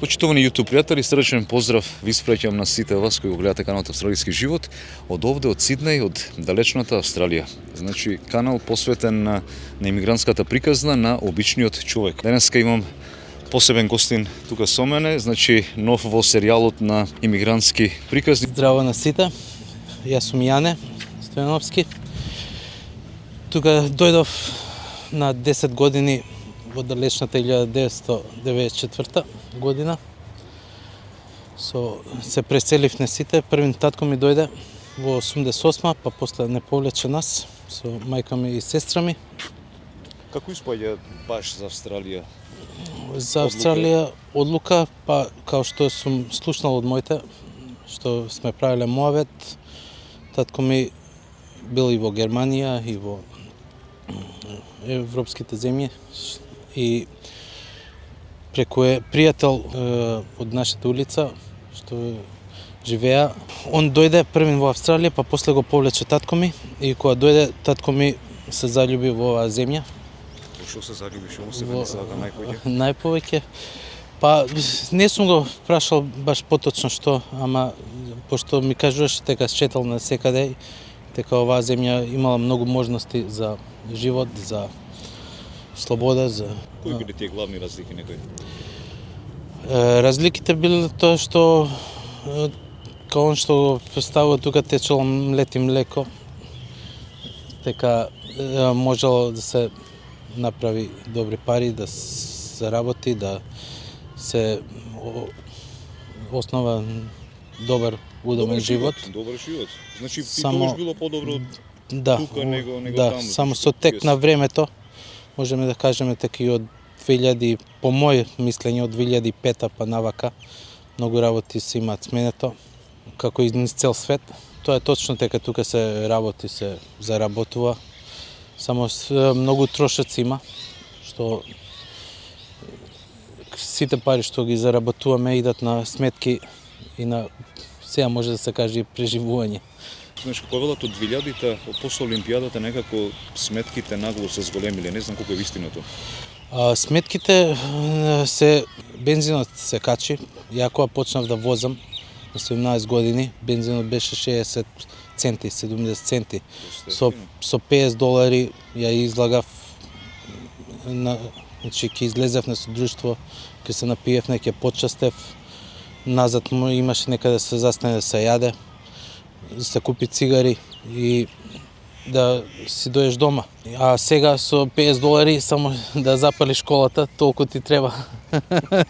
Почитувани YouTube пријатели, срдечен поздрав ви испраќам на сите вас кои го гледате каналот Австралијски живот од овде, од Сиднеј, од далечната Австралија. Значи, канал посветен на имигрантската приказна на обичниот човек. Денеска имам посебен гостин тука со мене, значи нов во серијалот на имигрантски приказни. Здраво на сите, јас сум Јане Стојановски. Тука дојдов на 10 години во далечната 1994 година. Се преселивме сите. Првин татко ми дојде во 88, па после не повлече нас со мајка ми и сестра ми. Како испаѓа баш за Австралија? За Австралија одлука, па као што сум слушнал од моите, што сме правиле моавет, татко ми бил и во Германија и во европските земји и преку пријател од нашата улица што живеа, он дојде првин во Австралија, па после го повлече татко ми и кога дојде татко ми се заљуби во оваа земја. Што се заљуби, што му се венесага најповеќе? Најповеќе. Па не сум го прашал баш поточно што, ама пошто ми кажуваше дека читал на секаде, дека оваа земја имала многу можности за живот, за слобода, за... Кои биле тие главни разлики некои? Разликите биле тоа што као он што го представува тука течело млет и млеко, дека можело да се направи добри пари, да се заработи, да се основа добар, удобен живот. Добар живот. Значи, Само... тоа било подобро тука него да, таму. само со тек на времето, можеме да кажеме дека и од 2000, по мој мислење, од 2005 па навака, многу работи се имаат сменето, како и низ цел свет. Тоа е точно дека тука се работи, се заработува, само многу трошоци има, што сите пари што ги заработуваме идат на сметки и на сега може да се каже преживување. Знаеш, како велат од 2000-та, после Олимпијадата некако сметките нагло се зголемиле, не знам колку е вистиното. Сметките бензинот се качи. Ја кога почнав да возам на 17 години, бензинот беше 60 центи, 70 центи. Со $50 ја излагав, значи ќе излезевме со друштво, ќе се напиевме, ќе почастев, назад имаше некаде да се застане да се јаде, да се купи цигари и да си дојдеш дома. А сега со $50 само да запалиш школата, толку ти треба.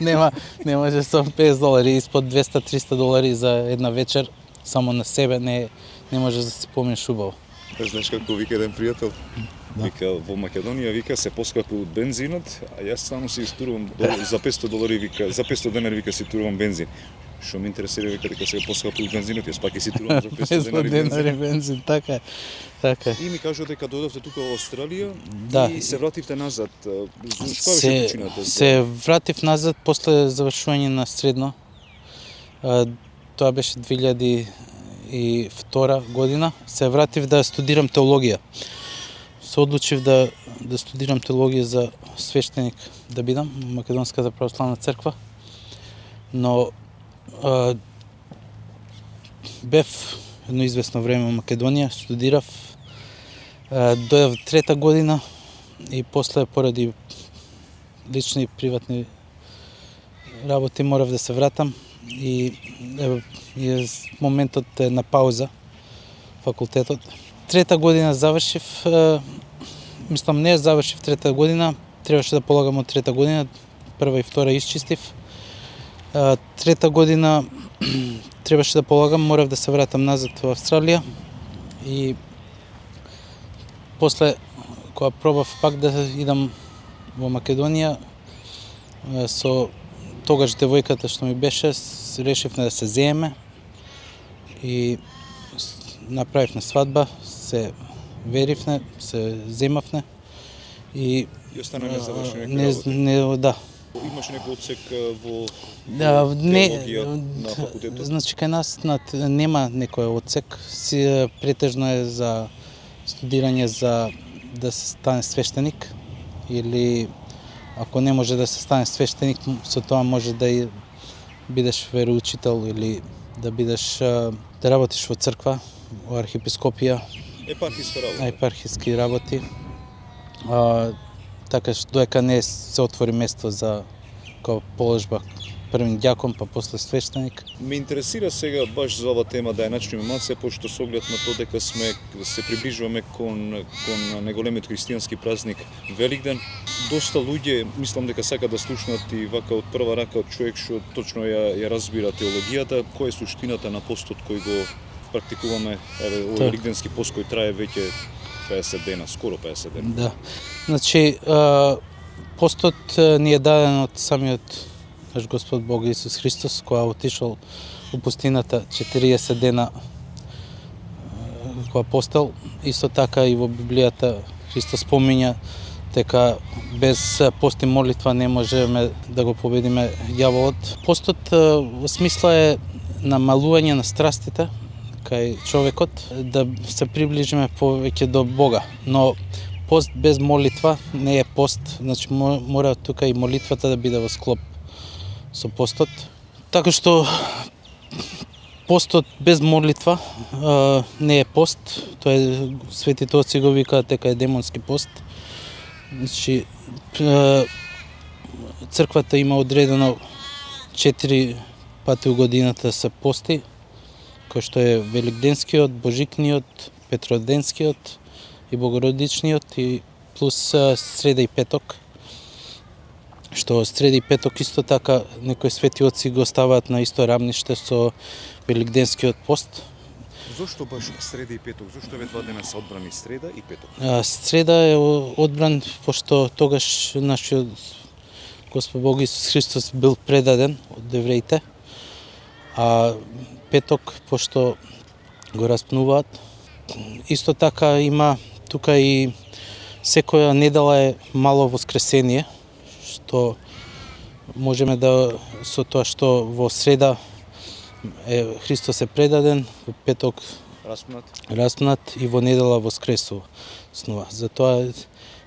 не може со $50, испод $200-300 за една вечер, само на себе не можеш да си поминеш убаво. Знаеш како вика еден пријател? Да. Вика, во Македонија вика се поскапи од бензинот, а јас само си истурувам за $500 вика, за $500 вика си турувам бензин. Што ме интересира вика дека се поскапи од бензинот, јас пак си турувам за $500 бензин, така е. И ми кажува дека дојдовте тука во Австралија, да, и се вративте назад. Што беше причината? Се вратив назад после завршување на средно. Тоа беше 2002 година. Се вратив да студирам теологија. Се одлучив да студирам теологија за свештеник да бидам во Македонската православна црква. Но бев едно известно време во Македонија, студирав, дојдов трета година и после поради лични приватни работи морав да се вратам и моментот е на пауза факултетот. Трета година завршив, мислам не завршив трета година, требаше да полагам од трета година, прва и втора исчистив. Трета година требаше да полагам, морав да се вратам назад во Австралија и после кога пробав пак да идам во Македонија, со тогаш девојката што ми беше, решивме да се зееме и направивме свадба, се веривне, се земавне и остана незавршена да. Имаш некој одсек во теологија на факултетот? Значи, кај нас нема некој одсек, претежно е за студирање за да се стане свештеник или ако не може да се стане свештеник, со тоа може да бидеш вероучител или да бидеш да работиш во црква, во архиепископија, епархиски работи. Така што доека не се отвори место за као положба првен ѓакон, па после свештеник. Ме интересира сега баш за ова тема да ја начнеме малце, пошто со оглед на тоа дека се приближуваме кон најголемиот христијански празник Великден. Доста луѓе мислам дека сака да слушнат и вака од прва рака од човек што точно ја разбира теологијата, која е суштината на постот кој го практикуваме, овој великденски пост кој трае веќе 50 дена, скоро 50 дена. Да. Значи, постот ни е даден од самиот наш Господ Бог Исус Христос, која отишол у пустината 40 дена која постел. Исто така и во Библијата Христос спомиња дека без пост и молитва не можеме да го победиме ѓаволот. Постот во смисла е намалување на страстите кај човекот, да се приближиме повеќе до Бога. Но пост без молитва не е пост, значи мора тука и молитвата да биде во склоп со постот. Така што постот без молитва не е пост, тоа е светите отци го викаат дека е демонски пост. Значи црквата има одредено 4 пати у годината да се пости, кој што е Великденскиот, Божикниот, Петроденскиот и Богородичниот и плюс среда и петок. Што среда и петок исто така некои свети отци го ставаат на исто рамниште со Великденскиот пост. Зошто баш среда и петок? Зошто еве два дена се одбрани среда и петок? Среда е одбран пошто тогаш нашиот Господ Бог Исус Христос бил предаден од евреите, а петок пошто го распнуваат. Исто така има тука и секоја недела е мало воскресение, што можеме да со тоа што во среда Христос е предаден, во петок распнат и во недела воскресува. Затоа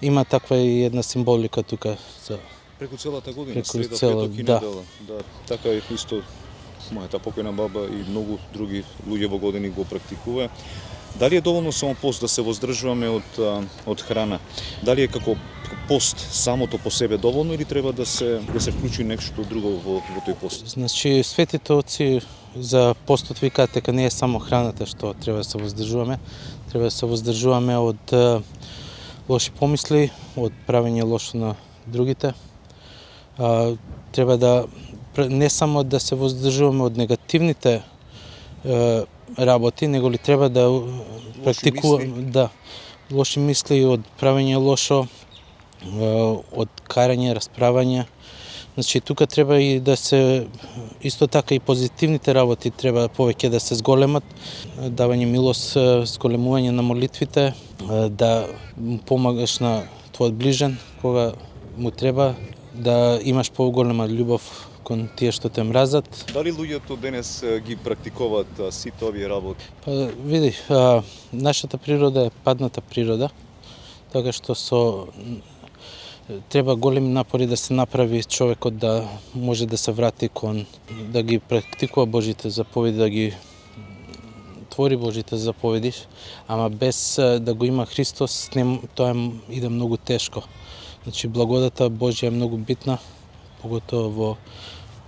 има таква и една символика тука за преку целата година, преку среда, цела, петок и да. недела. Да, така е исто мојата покојна баба и многу други луѓе во години го практикува. Дали е доволно само пост да се воздржуваме од храна? Дали е како пост самото по себе доволно или треба да се вклучи нешто друго во тој пост? Значи светите отци за постот викаат дека не е само храната што треба да се воздржуваме, треба да се воздржуваме од лоши помисли, од правење лошо на другите. Треба да не само да се воздржуваме од негативните работи, него ли треба да практикуваме лоши мисли, од правење лошо, од карање, расправање. Значи тука треба и да се исто така и позитивните работи треба повеќе да се зголемат, давање милост, зголемување на молитвите, да помагаш на твојот ближен кога му треба, да имаш поголема љубов кон тие што те мразат. Дали луѓето денес ги практикуваат сите овие работи? Па види, нашата природа е падната природа, така што треба големи напори да се направи човекот да може да се врати кон, да ги практикува Божите заповеди, да ги твори Божите заповеди, ама без да го има Христос, тоа иде многу тешко. Значи благодата Божја е многу битна, поготово во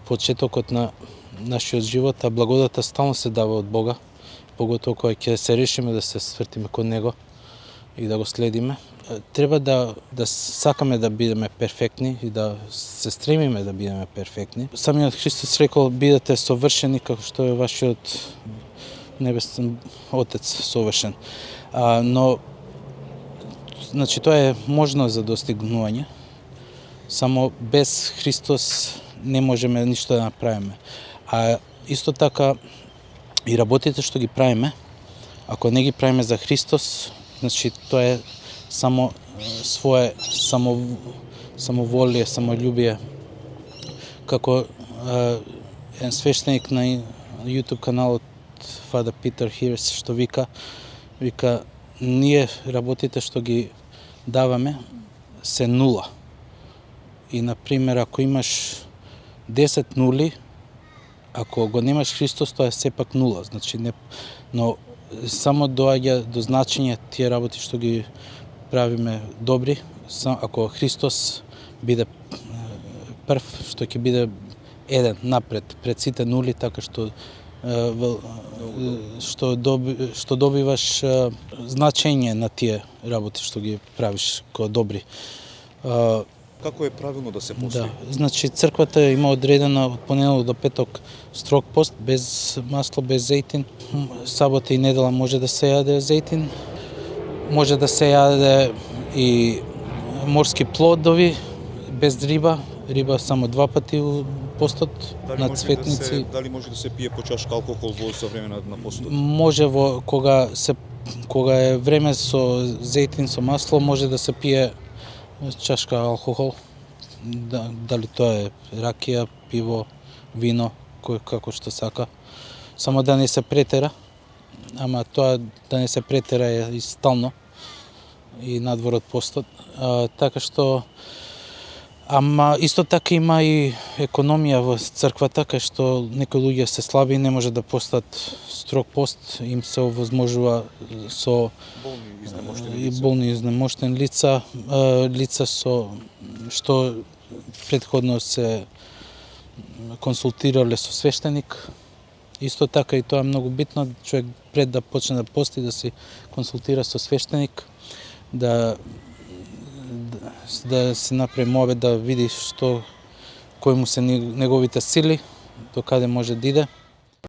почетокот на нашиот живот, а благодата стално се дава од Бога, поготово кога ќе се решиме да се свртиме кон Него и да го следиме. Треба да сакаме да бидеме перфектни и да се стремиме да бидеме перфектни. Самиот Христос рекол: бидете совршени како што е вашиот небесен Отец совршен. Но значи тоа е можно за достигнување. Само без Христос не можеме ништо да направиме. А исто така и работите што ги правиме, ако не ги правиме за Христос, значи тоа е само свое самоволие, самолюбие. Како еден свештеник на YouTube каналот Father Peter Hears што вика ние работите што ги даваме се нула. И, например, ако имаш 10 нули, Ако го немаш Христос, тоа е сепак нула, значи не, но само доаѓа до значење тие работи што ги правиме добри, ако Христос биде прв, што ќе биде еден напред, пред сите нули, така што што добиваш значење на тие работи што ги правиш како добри. Како е правилно да се пости? Да, значи црквата има одредено од понеделник до петок строг пост без масло, без зејтин. Сабота и недела може да се јаде зејтин. Може да се јаде и морски плодови без риба. Риба само 2 пати у постот на цветници. Дали може да се пие по чашка алкохол за време на постот? Може кога е време со зејтин со масло, може да се пие чашка алкохол. Дали тоа е ракија, пиво, вино, кој како што сака. Само да не се претера. Ама тоа да не се претера е и стално и надвор од постот. Така што ама исто така има и економија во црквата, кај што некои луѓе се слаби и не може да постат строг пост, им се овозможува со болни изнемоштени лица, лица со што претходно се консултирале со свештеник. Исто така и тоа е многу битно, човек пред да почне да пости да се консултира со свештеник, да се направи молба да види кои му се неговите сили, до каде може да иде.